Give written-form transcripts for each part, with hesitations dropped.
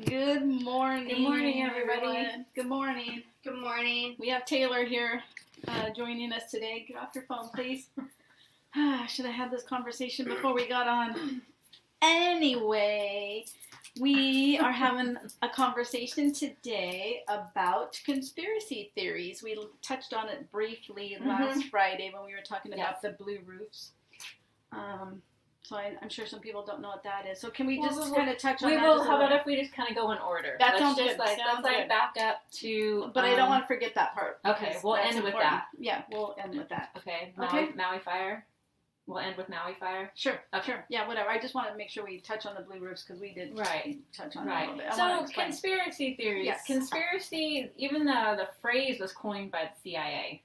Good morning. Good morning, everybody. Everyone. Good morning. Good morning. We have Taylor here joining us today. Get off your phone, please. Should have had this conversation before we got on. Anyway, we are having a conversation today about conspiracy theories. We touched on it briefly last Friday when we were talking about the blue roofs. So I'm sure some people don't know what that is. So can we just kind of touch on that? How about if we just kind of go in order? That sounds good. Let's back up to... But I don't want to forget that part. Okay, we'll end with that. Yeah, we'll end with that. Okay, Maui fire. We'll end with Maui fire. Sure, sure. Yeah, whatever. I just want to make sure we touch on the blue roofs because we did touch on it a little bit. So conspiracy theories. Yes. Conspiracy, even the phrase was coined by the CIA.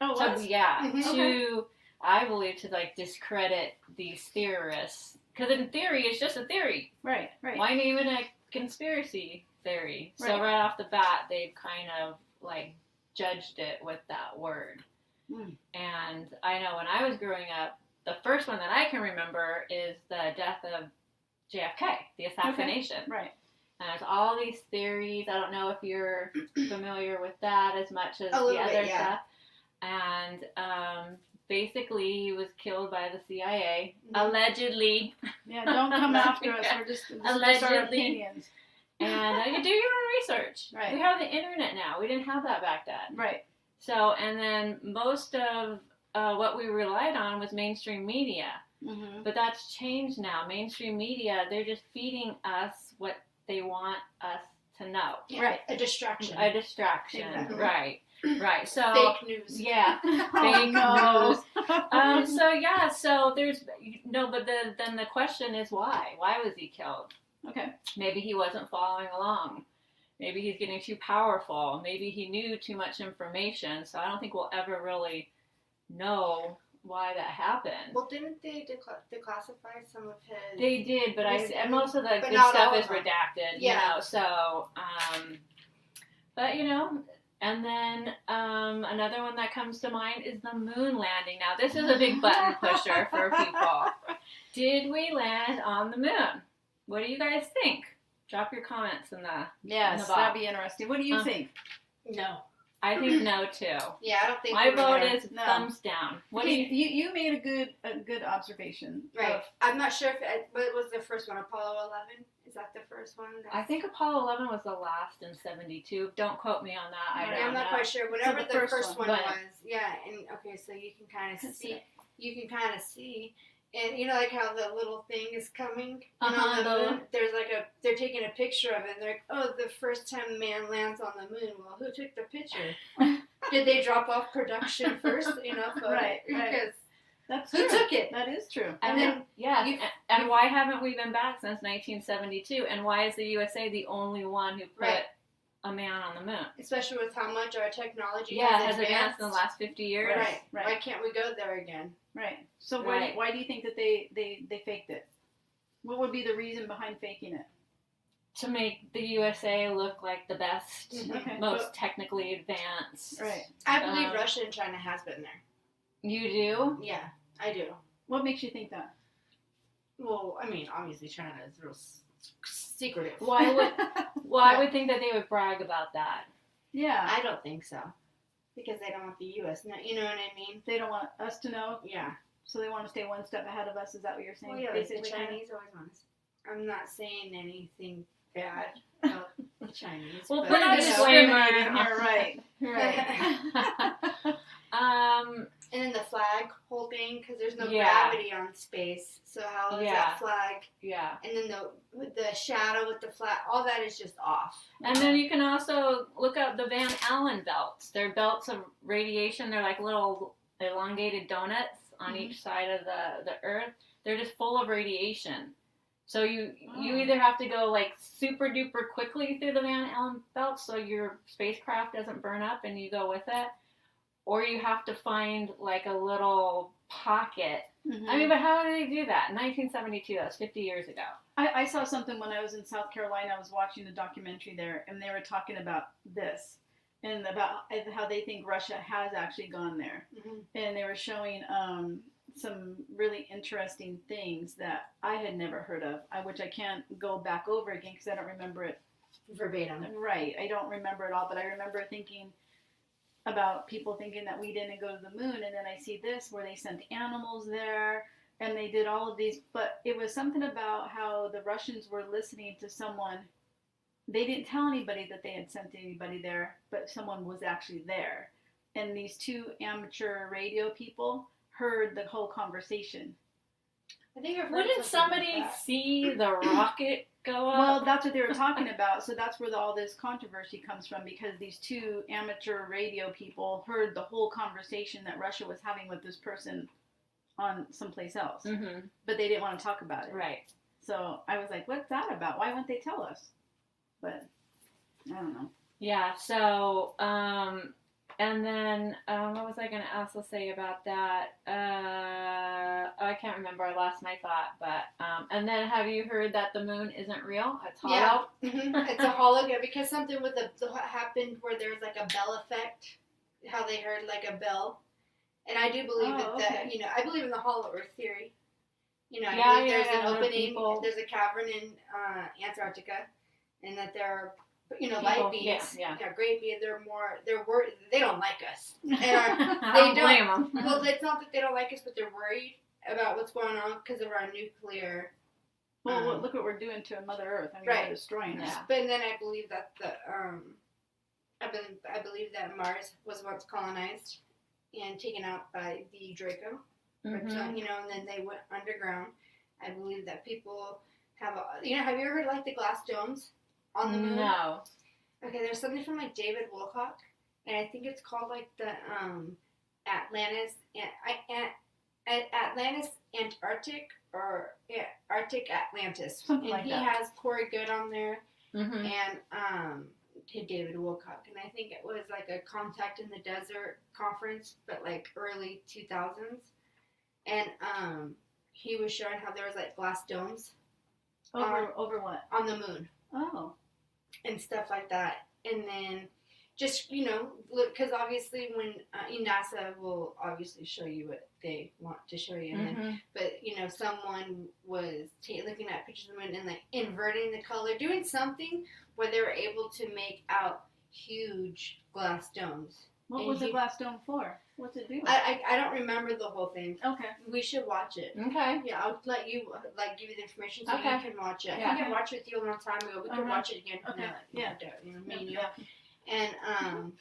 Oh, so, what? yeah, I believe to discredit these theorists. Because in theory, it's just a theory. Right. Why name it a conspiracy theory? Right. So right off the bat, they've kind of judged it with that word. And I know when I was growing up, the first one that I can remember is the death of JFK, the assassination. Okay. Right. And there's all these theories. I don't know if you're familiar with that as much as the other stuff. And basically, he was killed by the CIA, allegedly. Yeah, don't come after us. We're just our opinions. And you do your own research. Right. We have the internet now. We didn't have that back then. Right. So, and then most of what we relied on was mainstream media. Mm-hmm. But that's changed now. Mainstream media, they're just feeding us what they want us to know. Yeah. Right. A distraction. Exactly. Right. So fake news. Yeah. Fake news. So there's but then the question is why? Why was he killed? Okay. Maybe he wasn't following along. Maybe he's getting too powerful. Maybe he knew too much information. So I don't think we'll ever really know why that happened. Well, didn't they declassify some of his... They did, but most of the good stuff is redacted. Yeah. So, but and then another one that comes to mind is the moon landing. Now, this is a big button pusher for people. Did we land on the moon? What do you guys think? Drop your comments in the Yes, in the box. That'd be interesting. What do you think? No. I think no too. Yeah, I don't think my vote is thumbs down. What do you made a good observation. Right. I'm not sure what was the first one? Apollo 11? Is that the first one? I think Apollo 11 was the last in 72. Don't quote me on that. I'm not quite sure. Whatever the first one was. Yeah. And okay, so you can kind of see. And how the little thing is coming on the moon? There's they're taking a picture of it, and they're like, oh, the first time man lands on the moon. Well, who took the picture? Did they drop off production first? Right. Because that's who true. took it? That is true. And then, and why haven't we been back since 1972? And why is the USA the only one who put a man on the moon? Especially with how much our technology has advanced in the last 50 years. Right. Why can't we go there again? Right. So why do you think that they faked it? What would be the reason behind faking it? To make the USA look like the best, most technically advanced. Right. I believe Russia and China has been there. You do? Yeah, I do. What makes you think that? Well, I mean, obviously China is real secretive. I would think that they would brag about that. Yeah. I don't think so. Because they don't want the U.S. You know what I mean? They don't want us to know? Yeah. So they want to stay one step ahead of us? Is that what you're saying? Well, yeah, the Chinese always want us. I'm not saying anything bad about the Chinese. Well, put a disclaimer. You're right. And then the flag whole thing, because there's no gravity on space. So how is that flag? Yeah. And then the shadow with the flag, all that is just off. And then you can also look up the Van Allen belts. They're belts of radiation. They're like little elongated donuts on each side of the Earth. They're just full of radiation. So you either have to go super duper quickly through the Van Allen belt so your spacecraft doesn't burn up and you go with it, or you have to find a little pocket. I mean, but how did they do that? In 1972, that was 50 years ago. I saw something when I was in South Carolina. I was watching a documentary there, and they were talking about this and about how they think Russia has actually gone there. And they were showing some really interesting things that I had never heard of, which I can't go back over again because I don't remember it verbatim. Right, I don't remember it all, but I remember thinking about people thinking that we didn't go to the moon, and then I see this where they sent animals there, and they did all of these, but it was something about how the Russians were listening to someone. They didn't tell anybody that they had sent anybody there, but someone was actually there. And these two amateur radio people heard the whole conversation. I think I've heard Wouldn't something somebody like that. see the rocket go up? Well, that's what they were talking about. So that's where all this controversy comes from, because these two amateur radio people heard the whole conversation that Russia was having with this person on someplace else. Mm-hmm. But they didn't want to talk about it. Right. So I was like, what's that about? Why won't they tell us? But I don't know. Yeah, so, and then, what was I going to also say about that? I can't remember. I lost my thought. But, and then have you heard that the moon isn't real? It's hollow? Yeah. It's a hologram, because something with what happened where there was like a bell effect, how they heard like a bell. And I do believe that, I believe in the hollow earth theory. I believe there's an opening, there's a cavern in Antarctica, and that there are, light beings. Yeah. Great beings. They don't like us. I don't blame them. Well, it's not that they don't like us, but they're worried about what's going on because of our nuclear. Well, look what we're doing to Mother Earth. I mean, we're destroying us. But then I believe that I believe that Mars was once colonized and taken out by the Draco. Mm-hmm. And then they went underground. I believe that people have have you ever heard like the glass domes on the moon? No. Okay, there's something from like David Wilcock, and I think it's called like the Atlantis Antarctic, or Arctic Atlantis. Something and like he that. has Corey Good on there, Mm-hmm. and David Wilcock, and I think it was like a Contact in the Desert conference, but like early 2000s, and he was showing how there was like glass domes Over what? on the moon. Oh. And stuff like that. And then just, because obviously when NASA will obviously show you what they want to show you. And then, but, someone was looking at pictures of the moon and like inverting the color, doing something where they were able to make out huge glass domes. What was the glass dome for? What's it do? I don't remember the whole thing. Okay. We should watch it. Okay. Yeah, I'll let you give you the information so Okay. you can watch it. Yeah. I think I watched it with you a long time ago. We could watch it again. Okay. And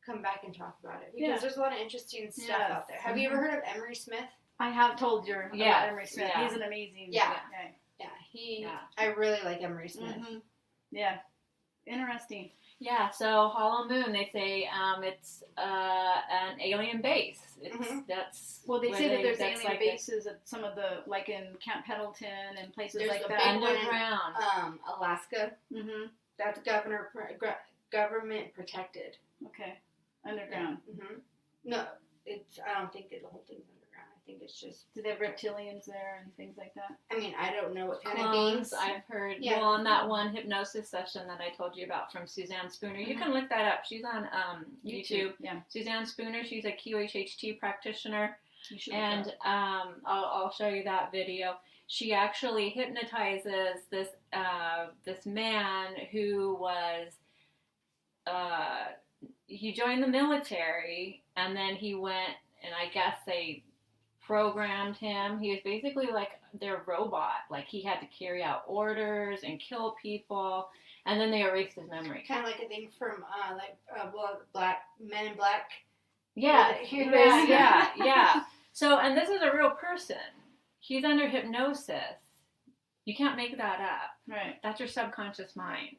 come back and talk about it, because there's a lot of interesting stuff out there. Have you ever heard of Emery Smith? I have told you about Emery Smith. Yeah. He's an amazing Yeah. guy. Yeah, I really like Emery Smith. Mm-hmm. Yeah. Interesting. Yeah, so Hollow Moon, they say it's an alien base. That's Well, they say that there's that's alien like bases at some of the, like in Camp Pendleton and places There's like a that. big one in, underground. Alaska. Mm-hmm. That's government protected. Okay. Underground. Mm-hmm. No, I don't think that the whole thing's underground. I think it's just. Do they have reptilians there and things like that? I mean, I don't know what kind of Clones, beings. I've heard. Yeah. Well, on that one hypnosis session that I told you about from Suzanne Spooner, you can look that up. She's on YouTube. Yeah. Suzanne Spooner, she's a QHHT practitioner, You should and I'll show you that video. She actually hypnotizes this man who was he joined the military, and then he went, and I guess they programmed him. He was basically like their robot. Like, he had to carry out orders and kill people, and then they erased his memory. Kind of like a thing from Black Men in Black. Yeah, Yeah. yeah. So, and this is a real person. He's under hypnosis. You can't make that up. Right. That's your subconscious mind.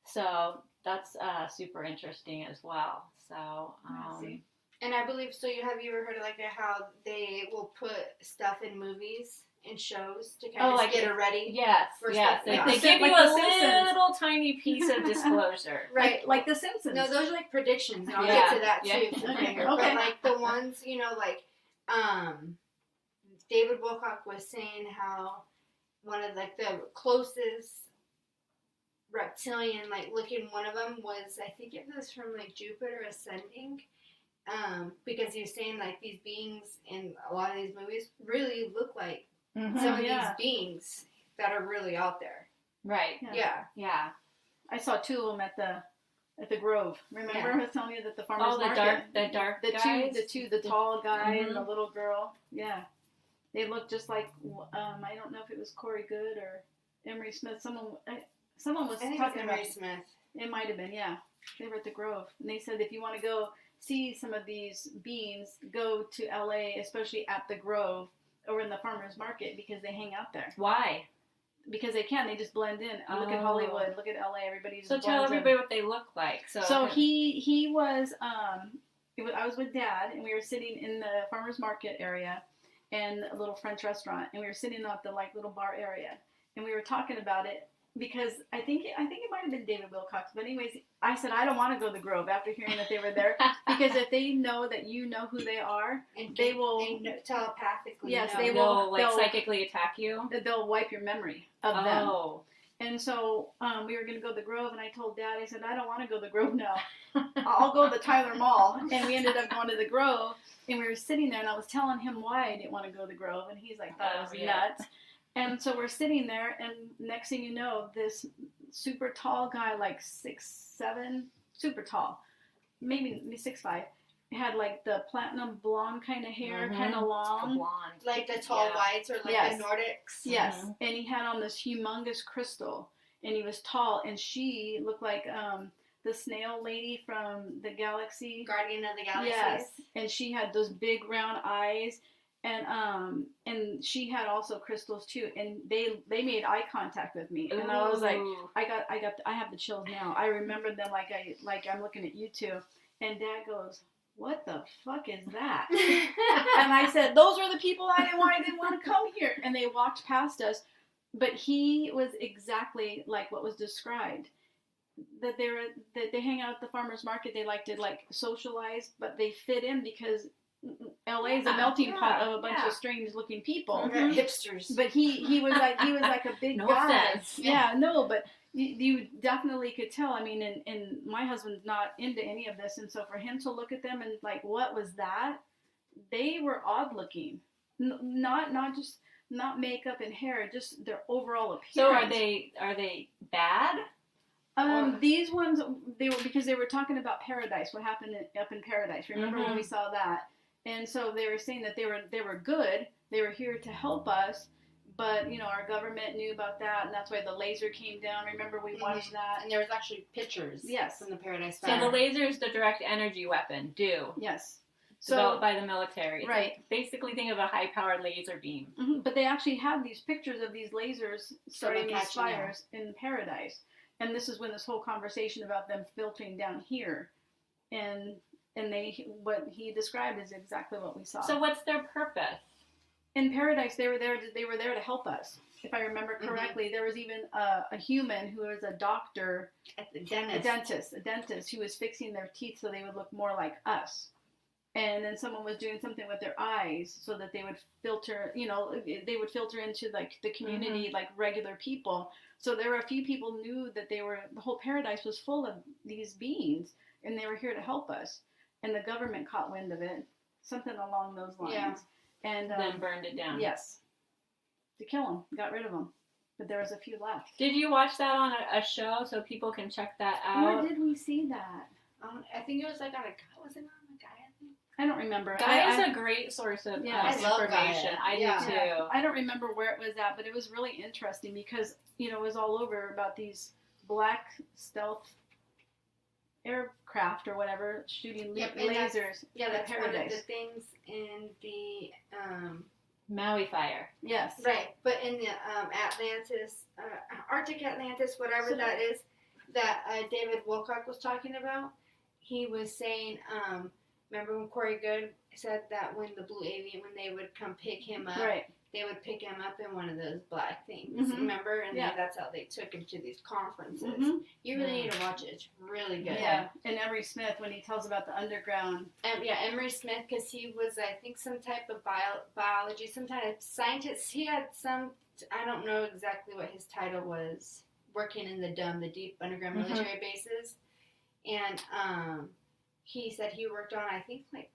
So that's super interesting as well. So, see. And I believe, so have you ever heard of like how they will put stuff in movies and shows to kind of get it ready? Yes, for yes. stuff? They give Like you The a Simpsons. little tiny piece of disclosure. Right. Like The Simpsons. No, those are like predictions, and I'll Yeah. get to that Yeah. too. Okay. But like the ones, like David Wilcock was saying how one of like the closest reptilian like looking one of them was, I think it was from like Jupiter ascending, because he was saying like these beings in a lot of these movies really look like Mhm. some of Yeah. these beings that are really out there. Right. Yeah. Yeah. I saw two of them at the Grove. Remember, Yeah. I was telling you that the farmers Oh, the market. dark The guys? two, the tall guy and the Mhm. little girl. Yeah, they looked just like. I don't know if it was Corey Good or Emery Smith. Someone was I think talking it's about. Emery Smith. It might have been, yeah. They were at the Grove, and they said if you want to go see some of these beans, go to LA, especially at the Grove or in the farmers market because they hang out there. Why? Because they can, they just blend in. Look at Oh. Hollywood, look at LA, everybody just So blends tell in. everybody what they look like. So he was I was with Dad, and we were sitting in the farmers market area and a little French restaurant, and we were sitting at the like little bar area, and we were talking about it because I think it might have been David Wilcox, but anyways, I said I don't want to go to the Grove after hearing that they were there because if they know that you know who they are, And they will telepathically. Yes, know. they will. They'll like they'll- psychically attack you. they'll wipe your memory of them. Oh. And so we were going to go to the Grove, and I told Dad, I said, I don't want to go to the Grove now. I'll go to the Tyler Mall. And we ended up going to the Grove, and we were sitting there, and I was telling him why I didn't want to go to the Grove, and he's like, that was nuts. And so we're sitting there, and next thing you know, this super tall guy, like 6'7", super tall, maybe 6'5", had like the platinum blonde kind of hair, kind of long. Blonde. Like the tall whites or like Yes. the Nordics. Yes, and he had on this humongous crystal, and he was tall, and she looked like the snail lady from the galaxy. Guardian of the Galaxy. Yes, and she had those big round eyes, and she had also crystals too, and they made eye contact with me, and I was like, Ooh. I have the chills now. I remember them like I'm looking at you two, and Dad goes, what the fuck is that? And I said, those were the people I didn't want to come here. And they walked past us. But he was exactly like what was described. That they hang out at the farmers market. They like to like socialize, but they fit in because LA is a melting pot of a bunch of strange looking people. They're hipsters. But he was like a big No guy. offense. Yeah, no, but you definitely could tell. I mean, and my husband's not into any of this, and so for him to look at them and like, what was that? They were odd looking, not makeup and hair, just their overall appearance. So are they bad? These ones they were talking about paradise. What happened up in paradise? Remember when we saw that? And so they were saying that they were good. They were here to help us. But, our government knew about that, and that's why the laser came down. Remember, we watched that. And there was actually pictures from the Paradise So Fire. the laser is the direct energy weapon. Yes. Developed by the military. It's right. like basically think of a high-powered laser beam. Mm-hmm. But they actually have these pictures of these lasers starting these fires in Paradise. And this is when this whole conversation about them filtering down here. And what he described is exactly what we saw. So what's their purpose? In Paradise, they were there to help us. If I remember correctly, there was even a human who was a doctor, a dentist who was fixing their teeth so they would look more like us. And then someone was doing something with their eyes so that they would filter, they would filter into like the community like regular people. So there were a few people knew that the whole Paradise was full of these beings, and they were here to help us. And the government caught wind of it, something along those lines. Yeah. And then burned it down. Yes. To kill them. Got rid of them. But there was a few left. Did you watch that on a show so people can check that out? Where did we see that? I think it was like on a... Was it on a Gaia thing? I don't remember. Gaia is a great source of I love information. Gaia. I do too. I don't remember where it was at, but it was really interesting because, it was all over about these black stealth aircraft or whatever shooting lasers that's Paradise. one of the things in the Maui fire. Yes. Right, but in the Atlantis, Arctic Atlantis, whatever that is, that David Wilcock was talking about, he was saying, remember when Corey Good said that when the Blue Avian, when they would come pick him up, Right. they would pick him up in one of those black things, remember? And then that's how they took him to these conferences. Mm-hmm. You really need to watch it. It's really good. Yeah, and Emery Smith, when he tells about the underground. Emery Smith, because he was, I think, some type of biology, some type of scientist. He had some, I don't know exactly what his title was, working in the DUM, the Deep Underground Military Bases. And he said he worked on, I think, like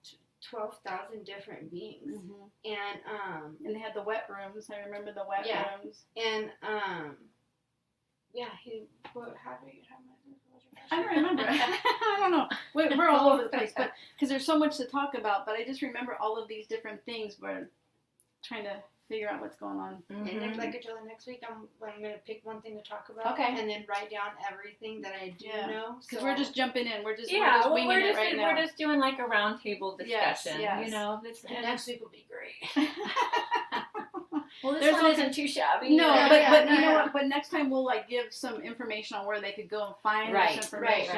12,000 different beings. And they had the wet rooms. I remember the wet rooms. And how do you have my? I don't remember. I don't know. We're all over the place, but because there's so much to talk about. But I just remember all of these different things. We're trying to figure out what's going on. And then, like I told you, next week I'm going to pick one thing to talk about. Okay. And then write down everything that I do know. Because we're just jumping in. We're just winging it right now. We're just doing like a roundtable discussion. Yes. You know, and next week will be great. Well, this one isn't too shabby. No, but you know what? But next time we'll like give some information on where they could go and find this information.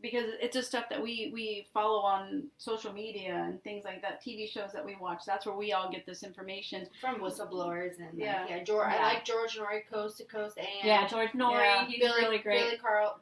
Because it's just stuff that we follow on social media and things like that. TV shows that we watch. That's where we all get this information from whistleblowers and George. I like George Norrie, Coast to Coast AM. Yeah, George Norrie. He's really great.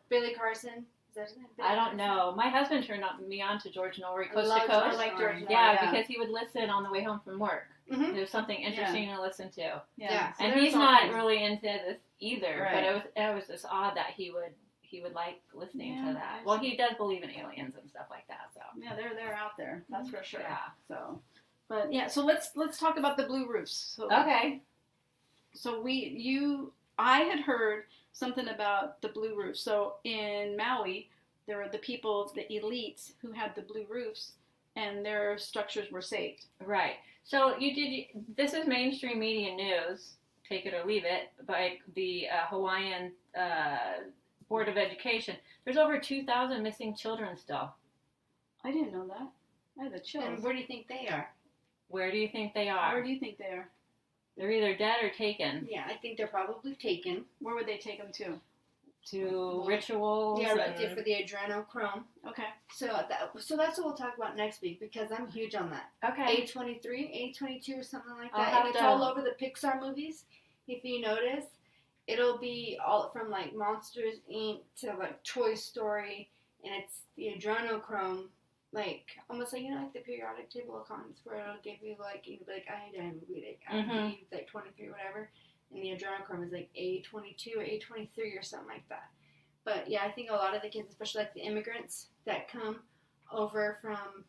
Billy Carson. Is that his name? I don't know. My husband turned me on to George Norrie, Coast to Coast. I like George Norrie. Yeah, because he would listen on the way home from work. Mm-hmm. There's something interesting to listen to. Yeah. So and he's not really into this either. Right. But it was just odd that he would like listening to that. Well, he does believe in aliens and stuff like that. So yeah, they're out there. That's for sure. Yeah. So, but yeah. So let's talk about the blue roofs. So, okay. So I had heard something about the blue roofs. So in Maui, there were the people, the elites, who had the blue roofs, and their structures were saved. Right. So this is mainstream media news, take it or leave it, by the Hawaiian Board of Education. There's over 2,000 missing children still. I didn't know that. I had the chills. And where do you think they are? Where do you think they are? Where do you think they are? They're either dead or taken. Yeah, I think they're probably taken. Where would they take them to? To rituals. Yeah, right, for the adrenochrome. Okay. So that's what we'll talk about next week, because I'm huge on that. Okay. A23, A22 or something like that. And it's all over the Pixar movies. If you notice, it'll be all from like Monsters Inc. to like Toy Story, and it's the adrenochrome, like almost like like the periodic table of contents, where it'll give you like iodine would be like 23 whatever. And the adrenochrome is like A22 or A23 or something like that. But yeah, I think a lot of the kids, especially like the immigrants that come over from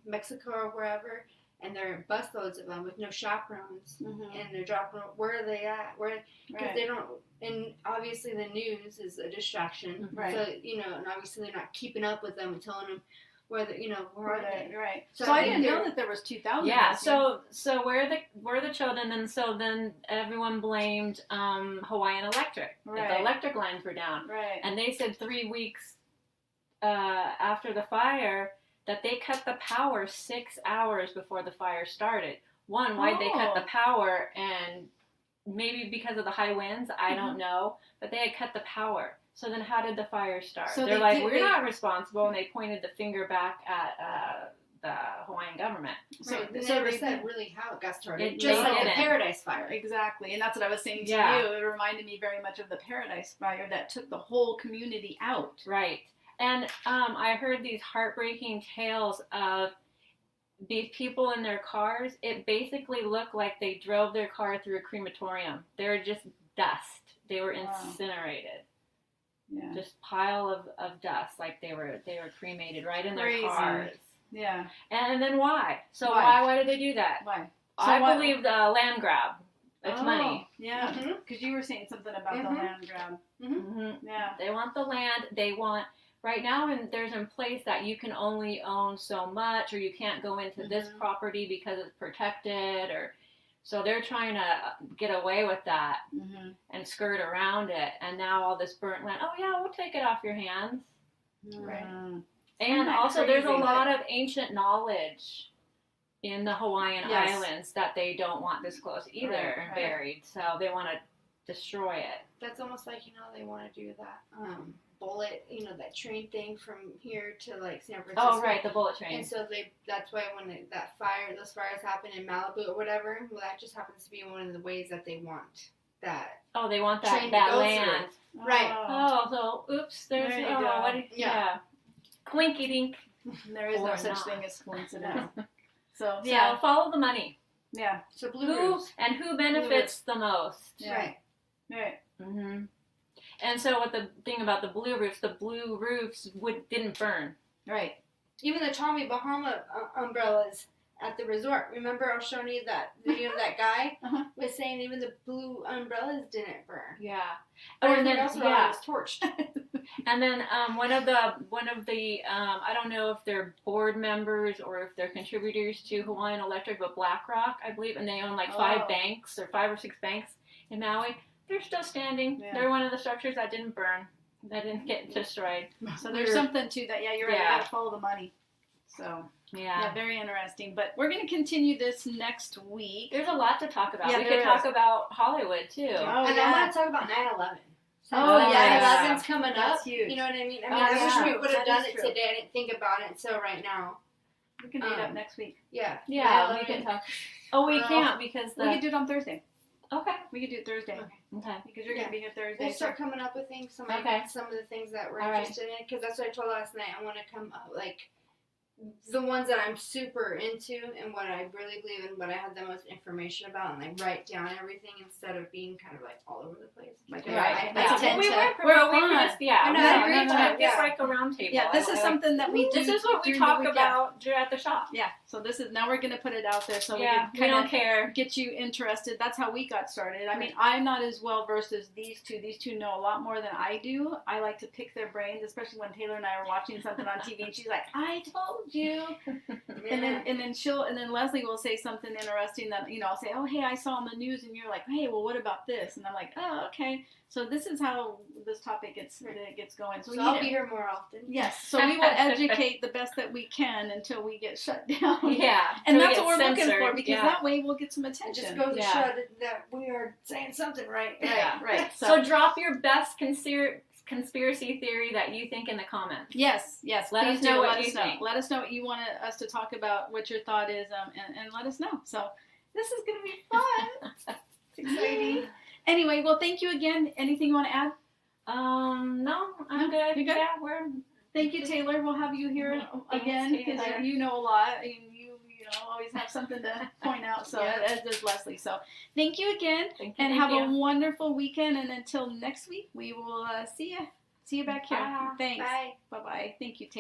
Mexico or wherever, and they're busloads of them with no chaperones, and they're dropping. Where are they at? Because they don't. And obviously the news is a distraction. Right. So and obviously they're not keeping up with them and telling them where they. Right. So I didn't know that there was 2,000. Yeah. So where are the children? And so then everyone blamed Hawaiian Electric. Right. The electric lines were down. Right. And they said 3 weeks after the fire that they cut the power 6 hours before the fire started. Why'd they cut the power? And maybe because of the high winds, I don't know. But they had cut the power. So then how did the fire start? So They're like, we're not responsible. And they pointed the finger back at the Hawaiian government. So they never said really how it got started. Just like the Paradise Fire. Exactly. And that's what I was saying to you. It reminded me very much of the Paradise Fire that took the whole community out. Right. And I heard these heartbreaking tales of these people in their cars. It basically looked like they drove their car through a crematorium. They were just dust. They were incinerated. Yeah. Just pile of dust, like they were cremated right in their cars. Yeah. And then why? So why did they do that? Why? I believe the land grab. It's money. Yeah. Because you were saying something about the land grab. Yeah. They want the land. They want right now, and there's in place that you can only own so much, or you can't go into this property because it's protected, or. So they're trying to get away with that and skirt around it. And now all this burnt land, we'll take it off your hands. Right. And also there's a lot of ancient knowledge in the Hawaiian Islands that they don't want disclosed either and buried. So they want to destroy it. That's almost like, they want to do that bullet, that train thing from here to like San Francisco. Oh, right, the bullet train. And so that's why when those fires happen in Malibu or whatever, well, that just happens to be one of the ways that they want that. Oh, they want that land. Through. Right. Oh, so oops, there's Quinky dink. There is no such thing as coincidence. So follow the money. Yeah. So who benefits the most? Yeah. Right. And so what the thing about the blue roofs didn't burn. Right. Even the Tommy Bahama umbrellas at the resort. Remember I was showing you that video of that guy Uh-huh. was saying even the blue umbrellas didn't burn. Yeah. Everything else around was torched. And then one of the I don't know if they're board members or if they're contributors to Hawaiian Electric, but BlackRock, I believe, and they own like 5 banks or 5 or 6 banks in Maui. They're still standing. Yeah. They're one of the structures that didn't burn, that didn't get destroyed. So there's something to that. Yeah, you're right. Yeah. You gotta follow the money. So Yeah. yeah, very interesting. But we're gonna continue this next week. There's a lot to talk about. Yeah, we there could talk is. about Hollywood too. Oh, And yeah. I want to talk about 9/11. Oh, yeah. 9/11's coming That's up. huge. You know what I mean? I Oh, I wish yeah. we would have That done is it true. today. I didn't think about it until right now. We can do it up next week. Yeah. Yeah, 9/11. we can talk. Oh, we can't because We could do it on Thursday. Okay. We could do it Thursday Okay. because you're gonna be here Thursday. We'll start coming up with things. Some of the things that we're All right. interested in. Because that's what I told last night. I want to come up like the ones that I'm super into and what I really believe in, what I have the most information about, and like write down everything instead of being kind of like all over the place. Like, Right. I Yeah. tend we to. went we're we were fun. just yeah. I know, we I were agree, just yeah. like a round table. Yeah, this is something that we do. This is what we during the talk week, about at the shop. Yeah. So this is now we're gonna put it out there so Yeah, we we can don't kind care. of get you interested. That's how we got started. I mean, I'm not as well versed as these two. These two know a lot more than I do. I like to pick their brains, especially when Taylor and I are watching something on TV and she's like, "I told you," and then Leslie will say something interesting that I'll say, "Oh, hey, I saw on the news," and you're like, "Hey, well, what about this?" And I'm like, "Oh, okay." So this is how this topic gets going. So I'll be here more often. Yes, so we will educate the best that we can until we get shut down. Yeah. And so that's we what we're get looking for censored. because Yeah. that way we'll get some It attention. just goes to Yeah. show that we are saying something right. Yeah. Right. So drop your best conspiracy theory that you think in the comments. Yes. Let please us know do. what Let you us know. think. Let us know what you want us to talk about, what your thought is, and let us know. So this is going to be fun. It's exciting. Anyway, well, thank you again. Anything you want to add? No, I'm No? good. You good? Yeah, we're. Thank you, Taylor. We'll have you here Thanks, again because Taylor. you know a lot and you always have something to point out. So Yeah. as does Leslie. So thank you again. Thank you. And thank have you. a wonderful weekend. And until next week, we will see you back here. Bye. Thanks. Bye. Bye-bye. Thank you, Taylor.